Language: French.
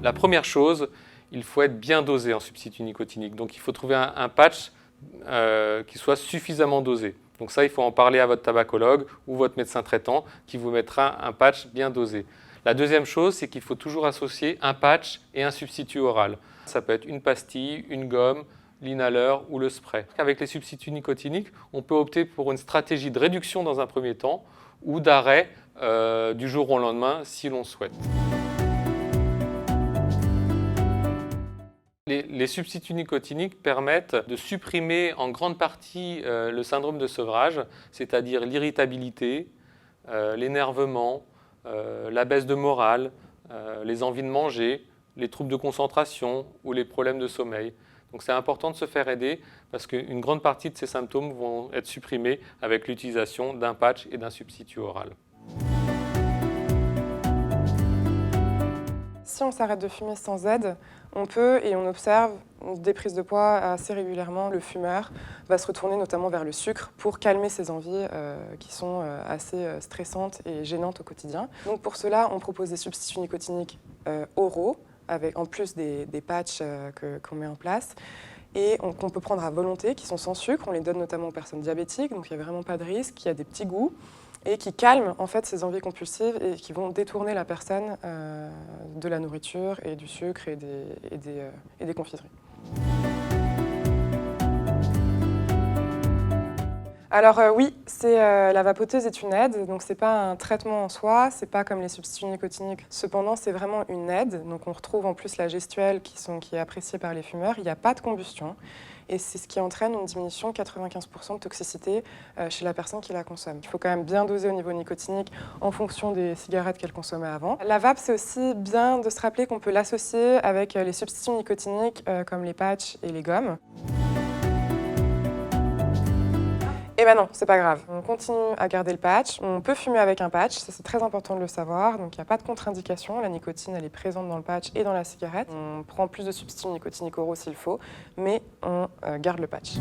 La première chose, il faut être bien dosé en substitut nicotinique. Donc il faut trouver un patch qui soit suffisamment dosé. Donc ça, il faut en parler à votre tabacologue ou votre médecin traitant qui vous mettra un patch bien dosé. La deuxième chose, c'est qu'il faut toujours associer un patch et un substitut oral. Ça peut être une pastille, une gomme, l'inhaleur ou le spray. Avec les substituts nicotiniques, on peut opter pour une stratégie de réduction dans un premier temps ou d'arrêt du jour au lendemain si l'on souhaite. Les substituts nicotiniques permettent de supprimer en grande partie le syndrome de sevrage, c'est-à-dire l'irritabilité, l'énervement, la baisse de morale, les envies de manger, les troubles de concentration ou les problèmes de sommeil. Donc c'est important de se faire aider parce qu'une grande partie de ces symptômes vont être supprimés avec l'utilisation d'un patch et d'un substitut oral. Si on s'arrête de fumer sans aide, on peut et on observe des prises de poids assez régulièrement. Le fumeur va se retourner notamment vers le sucre pour calmer ses envies qui sont assez stressantes et gênantes au quotidien. Donc pour cela, on propose des substituts nicotiniques oraux, en plus des patchs qu'on met en place, et qu'on peut prendre à volonté, qui sont sans sucre. On les donne notamment aux personnes diabétiques, donc il n'y a vraiment pas de risque, il y a des petits goûts, et qui calment en fait ces envies compulsives et qui vont détourner la personne de la nourriture et du sucre et des confiseries. Alors oui, la vapoteuse est une aide, donc c'est pas un traitement en soi, c'est pas comme les substituts nicotiniques. Cependant, c'est vraiment une aide, donc on retrouve en plus la gestuelle qui est appréciée par les fumeurs. Il n'y a pas de combustion et c'est ce qui entraîne une diminution de 95% de toxicité chez la personne qui la consomme. Il faut quand même bien doser au niveau nicotinique en fonction des cigarettes qu'elle consommait avant. La vape, c'est aussi bien de se rappeler qu'on peut l'associer avec les substituts nicotiniques comme les patchs et les gommes. Eh ben non, c'est pas grave. On continue à garder le patch. On peut fumer avec un patch, ça c'est très important de le savoir. Donc il n'y a pas de contre-indication. La nicotine, elle est présente dans le patch et dans la cigarette. On prend plus de substituts nicotiniques oraux s'il faut, mais on garde le patch.